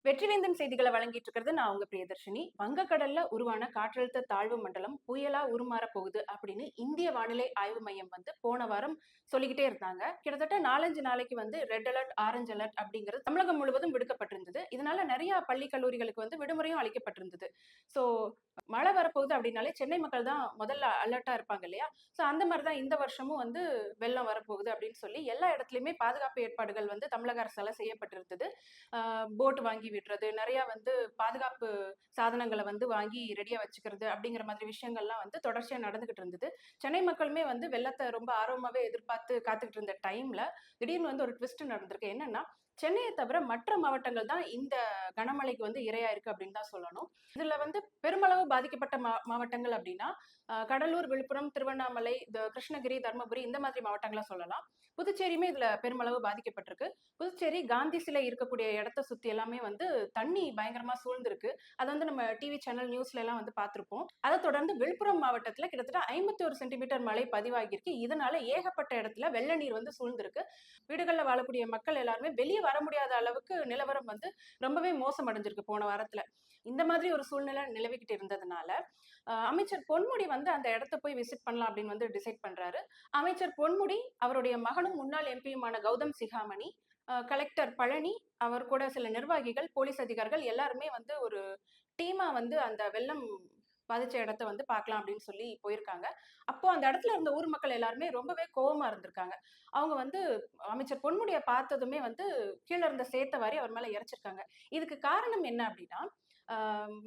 வெற்றிவேந்தன் செய்திகளை வழங்கிட்டு இருக்கிறது நான் உங்க பிரியதர்ஷினி. வங்கக்கடல்ல உருவான காற்றழுத்த தாழ்வு மண்டலம் புயலா உருமாற போகுது அப்படின்னு இந்திய வானிலை ஆய்வு மையம் போன வாரம் சொல்லிக்கிட்டே இருந்தாங்க. கிட்டத்தட்ட 4-5 நாளைக்கு ரெட் அலர்ட், ஆரஞ்சு அலர்ட் அப்படிங்கிறது தமிழகம் முழுவதும் விடுக்கப்பட்டிருந்தது. இதனால நிறைய பள்ளி கல்லூரிகளுக்கு விடுமுறையும் அளிக்கப்பட்டிருந்தது. சோ மழை வரப்போகுது அப்படின்னாலே சென்னை மக்கள் தான் முதல்ல அலர்ட்டா இருப்பாங்க இல்லையா? சோ அந்த மாதிரி தான் இந்த வருஷமும் வெள்ளம் வரப்போகுது அப்படின்னு சொல்லி எல்லா இடத்துலயுமே பாதுகாப்பு ஏற்பாடுகள் தமிழக அரசால செய்யப்பட்டிருந்தது. போட் வாங்கி விடுறது, நிறைய பாதுகாப்பு சாதனங்கள வாங்கி ரெடியா வச்சுக்கிறது அப்படிங்கிற மாதிரி விஷயங்கள்லாம் தொடர்ச்சியா நடந்துகிட்டு இருந்தது. சென்னை மக்களுமே வெள்ளத்த ரொம்ப ஆர்வமாவே எதிர்பார்த்து காத்துக்கிட்டு இருந்த டைம்ல திடீர்னு ஒரு ட்விஸ்ட் நடந்திருக்கு. என்னன்னா, சென்னைய தவிர மற்ற மாவட்டங்கள் தான் இந்த கனமழைக்கு இரையா இருக்கு அப்படின்னு தான் சொல்லணும். இதுல பெருமளவு பாதிக்கப்பட்ட மாவட்டங்கள் அப்படின்னா, கடலூர், விழுப்புரம், திருவண்ணாமலை, கிருஷ்ணகிரி, தர்மபுரி இந்த மாதிரி மாவட்டங்கள சொல்லலாம். புதுச்சேரியுமே இதுல பெருமளவு பாதிக்கப்பட்டிருக்கு. புதுச்சேரி காந்தி சிலை இருக்கக்கூடிய இடத்த சுத்தி எல்லாமே தண்ணி பயங்கரமா சூழ்ந்திருக்கு. அது நம்ம டிவி சேனல் நியூஸ்ல எல்லாம் பார்த்திருப்போம். அதை தொடர்ந்து விழுப்புரம் மாவட்டத்துல கிட்டத்தட்ட 51 சென்டிமீட்டர் மழை பதிவாகியிருக்கு. இதனால ஏகப்பட்ட இடத்துல வெள்ள நீர் சூழ்ந்திருக்கு. வீடுகள்ல வாழக்கூடிய மக்கள் எல்லாருமே வெளியே வர முடியாத அளவுக்கு நிலவரம் ரொம்பவே மோசம் அடைஞ்சிருக்கு போன வாரத்துல. இந்த மாதிரி ஒரு சூழ்நிலை நிலவிக்கிட்டு இருந்ததுனால அமைச்சர் பொன்முடி அந்த இடத்த போய் விசிட் பண்ணலாம் அப்படின்னு டிசைட் பண்றாரு. அமைச்சர் பொன்முடி, அவருடைய மகனும் முன்னாள் எம்பியுமான கௌதம் சிகாமணி, கலெக்டர் பழனி, அவர் கூட சில நிர்வாகிகள், போலீஸ் அதிகாரிகள் எல்லாருமே ஒரு டீமா அந்த வெள்ளம் பாதிச்ச இடத்த பார்க்கலாம் அப்படின்னு சொல்லி போயிருக்காங்க. அப்போ அந்த இடத்துல இருந்த ஊர் மக்கள் எல்லாருமே ரொம்பவே கோவமா இருந்திருக்காங்க. அவங்க அமைச்சர் பொன்முடிய பார்த்ததுமே கீழ இருந்த சேத்த வாரி அவர் மேல இறைச்சிருக்காங்க. இதுக்கு காரணம் என்ன அப்படின்னா,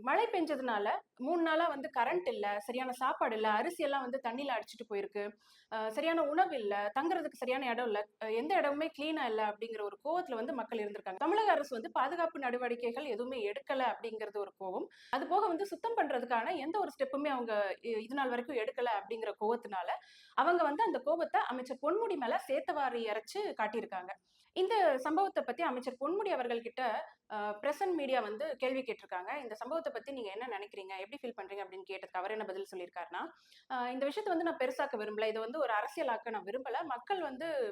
மழை பெஞ்சதுனால 3 நாளா கரண்ட் இல்ல, சரியான சாப்பாடு இல்ல, அரிசி எல்லாம் தண்ணியில அடிச்சிட்டு போயிருக்கு. சரியான உணவு இல்ல, தங்குறதுக்கு சரியான இடம் இல்ல, எந்த இடமுமே கிளீனா இல்ல அப்படிங்கிற ஒரு கோவத்துல மக்கள் இருந்திருக்காங்க. தமிழக அரசு பாதுகாப்பு நடவடிக்கைகள் எதுவுமே எடுக்கல அப்படிங்கிறது ஒரு கோவம். அது போக சுத்தம் பண்றதுக்கான எந்த ஒரு ஸ்டெப்புமே அவங்க இது நாள் வரைக்கும் எடுக்கல அப்படிங்கிற கோவத்தினால அவங்க அந்த கோபத்த அமைச்சர் பொன்முடி மேல சேத்தவாரி இறைச்சு காட்டியிருக்காங்க. இந்த சம்பவத்தை பத்தி அமைச்சர் பொன்முடி அவர்கள் கிட்ட பிரசன்ட் மீடியா கேள்வி கேட்டிருக்காங்க. இந்த சம்பவத்தை பத்தி நீங்க என்ன நினைக்கிறீங்க, எப்படி ஃபீல் பண்றீங்க அப்படின்னு கேட்டதுக்கு அவர் என்ன பதில் சொல்லியிருக்காருன்னா, இந்த விஷயத்தை நான் பெருசாக்க விரும்பல, இது ஒரு அரசியலாக்க நான் விரும்பல, மக்கள்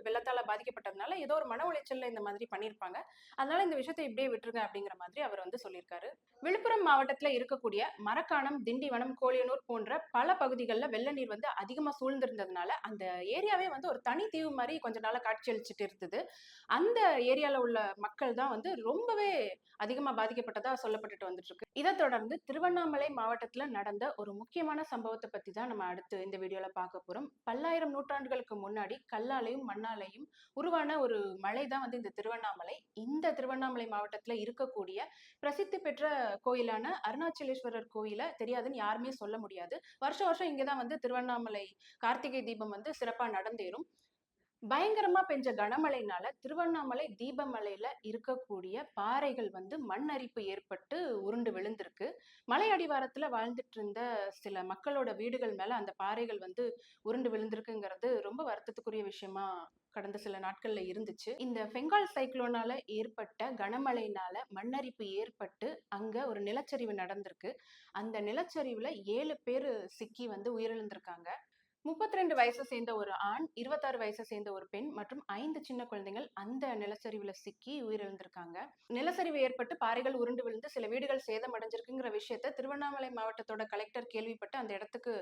வெள்ளத்தால பாதிக்கப்பட்டதுனால ஏதோ ஒரு மன உளைச்சல்ல இந்த மாதிரி பண்ணியிருப்பாங்க, அதனால இந்த விஷயத்தை இப்படியே விட்டுருங்க அப்படிங்கிற மாதிரி அவர் சொல்லியிருக்காரு. விழுப்புரம் மாவட்டத்துல இருக்கக்கூடிய மரக்காணம், திண்டிவனம், கோலியனூர் போன்ற பல பகுதிகளில் வெள்ள நீர் அதிகமா சூழ்ந்திருந்ததுனால அந்த ஏரியாவே ஒரு தனி தீவு மாதிரி கொஞ்ச நாளா காட்சியளிச்சுட்டு இருந்தது. அந்த ஏரியால உள்ள மக்கள் தான் ரொம்பவே அதிகமா பாதிக்கப்பட்டதா சொல்லப்பட்டுட்டு வந்துட்டு இருக்கு. இதை தொடர்ந்து திருவண்ணாமலை மாவட்டத்துல நடந்த ஒரு முக்கியமான சம்பவத்தை பத்தி தான் நம்ம அடுத்து இந்த வீடியோல பார்க்க போறோம். பல்லாயிரம் நூற்றாண்டுகளுக்கு முன்னாடி கல்லாலையும் மண்ணாலையும் உருவான ஒரு மலை தான் இந்த திருவண்ணாமலை. இந்த திருவண்ணாமலை மாவட்டத்துல இருக்கக்கூடிய பிரசித்தி பெற்ற கோயிலான அருணாச்சலேஸ்வரர் கோயிலை தெரியாதுன்னு யாருமே சொல்ல முடியாது. வருஷம் வருஷம் இங்கதான் திருவண்ணாமலை கார்த்திகை தீபம் சிறப்பா நடந்தேறும். பயங்கரமா பெஞ்ச கனமழைனால திருவண்ணாமலை தீபமலையில இருக்கக்கூடிய பாறைகள் மண் அரிப்பு ஏற்பட்டு உருண்டு விழுந்திருக்கு. மலை அடிவாரத்துல வாழ்ந்துட்டு இருந்த சில மக்களோட வீடுகள் மேல அந்த பாறைகள் உருண்டு விழுந்திருக்குங்கிறது ரொம்ப வருத்தத்துக்குரிய விஷயமா கடந்த சில நாட்கள்ல இருந்துச்சு. இந்த பெங்கால் சைக்ளோனால ஏற்பட்ட கனமழையினால மண்ணரிப்பு ஏற்பட்டு அங்க ஒரு நிலச்சரிவு நடந்திருக்கு. அந்த நிலச்சரிவுல 7 பேரு சிக்கி உயிரிழந்திருக்காங்க. 32 வயசை சேர்ந்த ஒரு ஆண், 26 வயசை சேர்ந்த ஒரு பெண் மற்றும் 5 சின்ன குழந்தைகள் அந்த நிலச்சரிவுல சிக்கி உயிரிழந்திருக்காங்க. நிலச்சரிவு ஏற்பட்டு பாறைகள் உருண்டு விழுந்து சில வீடுகள் சேதமடைஞ்சிருக்குங்கிற விஷயத்த திருவண்ணாமலை மாவட்டத்தோட கலெக்டர் கேள்விப்பட்டு அந்த இடத்துக்கு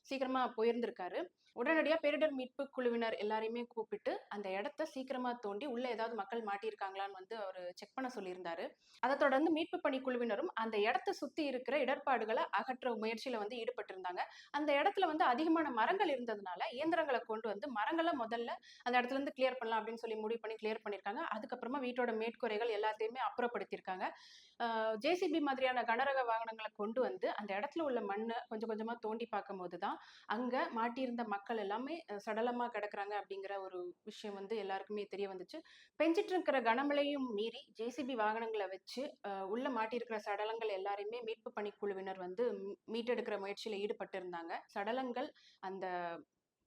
சீக்கிரமா போயிருந்திருக்காரு. உடனடியா பேரிடர் மீட்பு குழுவினர் எல்லாரையுமே கூப்பிட்டு அந்த இடத்த சீக்கிரமா தோண்டி உள்ள ஏதாவது மக்கள் மாட்டியிருக்காங்களான்னு அவரு செக் பண்ண சொல்லியிருந்தாரு. அதை தொடர்ந்து மீட்பு பணி குழுவினரும் அந்த இடத்தை சுத்தி இருக்கிற இடர்பாடுகளை அகற்ற முயற்சியில ஈடுபட்டிருந்தாங்க. அந்த இடத்துல அதிகமான மரங்கள் இருந்ததுனால இயந்திரங்களை கொண்டு மரங்களை முதல்ல அந்த இடத்துல இருந்து கிளியர் பண்ணலாம் அப்படின்னு சொல்லி முடிவு பண்ணி கிளியர் பண்ணிருக்காங்க. அதுக்கப்புறமா வீட்டோட மேற்கூரைகள் எல்லாத்தையுமே அப்புறப்படுத்திருக்காங்க. ஜேசிபி மாதிரியான கனரக வாகனங்களை கொண்டு அந்த இடத்துல உள்ள மண்ணை கொஞ்சம் கொஞ்சமா தோண்டி பார்க்கும் போதுதான் அங்க மாட்டியிருந்த மக்கள் எல்லாமே சடலமா கிடக்குறாங்க அப்படிங்கிற ஒரு விஷயம் எல்லாருக்குமே தெரிய வந்துச்சு. பெஞ்சிட்டு இருக்கிற கனமழையும் மீறி ஜேசிபி வாகனங்களை வச்சு உள்ள மாட்டியிருக்கிற சடலங்கள் எல்லாரையுமே மீட்பு பணிக்குழுவினர் மீட்டெடுக்கிற முயற்சியில ஈடுபட்டு இருந்தாங்க. சடலங்கள் அந்த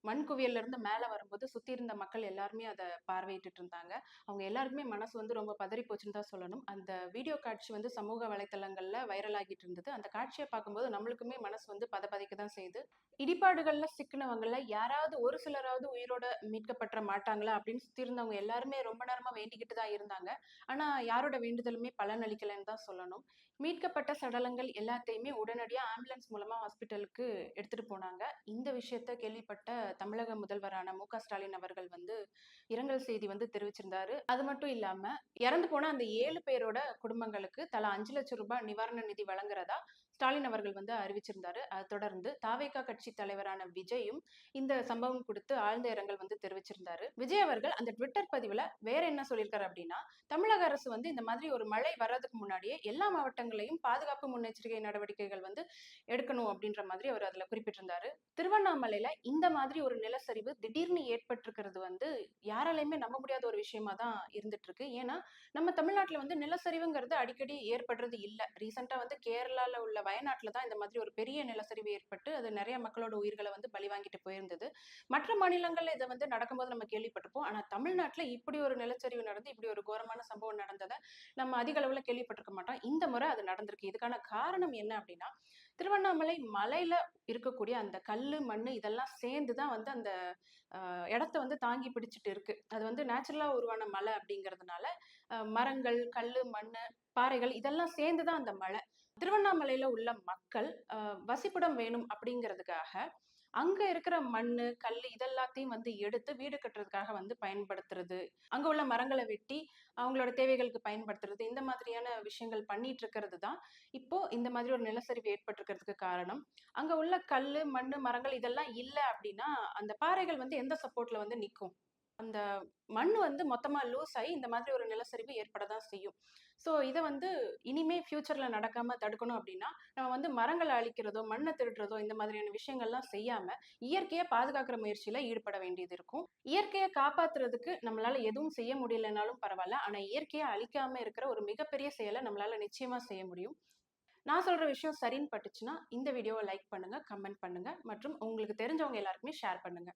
மண் குவியல்ல இருந்து மேல வரும்போது சுத்தி இருந்த மக்கள் எல்லாருமே அதை பார்வையிட்டு இருந்தாங்க. அவங்க எல்லாருக்குமே மனசு ரொம்ப பதறி போச்சுன்னு தான் சொல்லணும். அந்த வீடியோ காட்சி சமூக வலைத்தளங்கள்ல வைரல் ஆகிட்டு இருந்தது. அந்த காட்சியை பார்க்கும்போது நம்மளுக்குமே மனசு பதபதைக்க தான் செய்யுது. இடிபாடுகள்ல சிக்கினவங்கள்ல யாராவது ஒரு சிலராவது உயிரோட மீட்கப்பட்ற மாட்டாங்களா அப்படின்னு சுத்தி இருந்தவங்க எல்லாருமே ரொம்ப நேரமா வேண்டிக்கிட்டு தான் இருந்தாங்க. ஆனா யாரோட வேண்டுதலுமே பலனளிக்கலைன்னு தான் சொல்லணும். மீட்கப்பட்ட சடலங்கள் எல்லாத்தையுமே உடனடியா ஆம்புலன்ஸ் மூலமா ஹாஸ்பிட்டலுக்கு எடுத்துட்டு போனாங்க. இந்த விஷயத்த கேள்விப்பட்ட தமிழக முதல்வரான மு.க. ஸ்டாலின் அவர்கள் வந்து இரங்கல் செய்தி வந்து தெரிவிச்சிருந்தாரு. அது மட்டும் இல்லாம இறந்து போன அந்த 7 பேரோட குடும்பங்களுக்கு தலா ரூ. 5,00,000 நிவாரண நிதி வழங்குறதா ஸ்டாலின் அவர்கள் வந்து அறிவிச்சிருந்தாரு. அத தொடர்ந்து தாவேகா கட்சி தலைவரான விஜயும் இந்த சம்பவம் குறித்து ஆழ்ந்த இரங்கல் வந்து தெரிவிச்சிருந்தாரு. விஜய் அவர்கள் அந்த ட்விட்டர் பதிவுல வேற என்ன சொல்லியிருக்காரு அப்படின்னா, தமிழக அரசு வந்து இந்த மாதிரி ஒரு மழை வர்றதுக்கு முன்னாடியே எல்லா மாவட்டங்களையும் பாதுகாப்பு முன்னெச்சரிக்கை நடவடிக்கைகள் வந்து எடுக்கணும் அப்படின்ற மாதிரி அவர் அதுல குறிப்பிட்டிருந்தாரு. திருவண்ணாமலையில இந்த மாதிரி ஒரு நிலச்சரிவு திடீர்னு ஏற்பட்டிருக்கிறது வந்து யாராலையுமே நம்ப முடியாத ஒரு விஷயமா தான் இருந்துட்டு இருக்கு. ஏன்னா, நம்ம தமிழ்நாட்டுல வந்து நிலச்சரிவுங்கிறது அடிக்கடி ஏற்படுறது இல்ல. ரீசென்ட்டா வந்து கேரளால உள்ள வயநாட்டுல தான் இந்த மாதிரி ஒரு பெரிய நிலச்சரிவு ஏற்பட்டு, அது நெறைய மக்களோட உயிர்கள வந்து பலி வாங்கிட்டு போயிருந்தது. மற்ற மாநிலங்கள்ல இத வந்து நடக்கும்போது நம்ம கேள்விப்பட்டிருப்போம். ஆனா தமிழ்நாட்டுல இப்படி ஒரு நிலச்சரிவு நடந்து, இப்படி ஒரு கோரமான சம்பவம் நடந்தத நம்ம அதிக அளவுல கேள்விப்பட்டிருக்க மாட்டோம். இந்த முறை அது நடந்திருக்கு. இதுக்கான காரணம் என்ன அப்படின்னா, திருவண்ணாமலை மலையில இருக்கக்கூடிய அந்த கல்லு, மண்ணு இதெல்லாம் சேர்ந்து தான் வந்து அந்த இடத்த வந்து தாங்கி பிடிச்சுட்டு இருக்கு. அது வந்து நேச்சுரலா உருவான மலை அப்படிங்கிறதுனால, மரங்கள், கல்லு, மண்ணு, பாறைகள் இதெல்லாம் சேர்ந்து தான் அந்த மலை. திருவண்ணாமலையில உள்ள மக்கள் வசிப்பிடம் வேணும் அப்படிங்கிறதுக்காக, அங்க இருக்கிற மண்ணு, கல்லு இதெல்லாத்தையும் வந்து எடுத்து வீடு கட்டுறதுக்காக வந்து பயன்படுத்துறது. அங்க உள்ள மரங்கள வெட்டி அவங்களோட தேவைகளுக்கு பயன்படுத்துறது. இந்த மாதிரியான விஷயங்கள் பண்ணிட்டு இருக்கிறது தான், இப்போ இந்த மாதிரி ஒரு நிலச்சரிவு ஏற்பட்டிருக்கிறதுக்கு காரணம். அங்க உள்ள கல்லு, மண்ணு, மரங்கள் இதெல்லாம் இல்ல அப்டின்னா, அந்த பாறைகள் வந்து எந்த சப்போர்ட்ல வந்து நிக்கும்? அந்த மண் வந்து மொத்தமா லூஸ் ஆயி இந்த மாதிரி ஒரு நிலச்சரிவு ஏற்பட தான் செய்யும். ஸோ இத வந்து இனிமே ஃபியூச்சர்ல நடக்காம தடுக்கணும் அப்டின்னா, நம்ம வந்து மரங்கள அழிக்கிறதோ, மண்ண திருடுறதோ இந்த மாதிரியான விஷயங்கள்லாம் செய்யாம, இயற்கைய பாதுகாக்கிற முயற்சியில ஈடுபட வேண்டியது இருக்கும். இயற்கைய காப்பாத்துறதுக்கு நம்மளால எதுவும் செய்ய முடியலனாலும் பரவால்ல. ஆனா இயற்கைய அழிக்காம இருக்கிற ஒரு மிகப்பெரிய செயல நம்மளால நிச்சயமா செய்ய முடியும். நான் சொல்ற விஷயம் சரின்னு பட்டுச்சுன்னா, இந்த வீடியோவ லைக் பண்ணுங்க, கமெண்ட் பண்ணுங்க மற்றும் உங்களுக்கு தெரிஞ்சவங்க எல்லாருக்குமே ஷேர் பண்ணுங்க.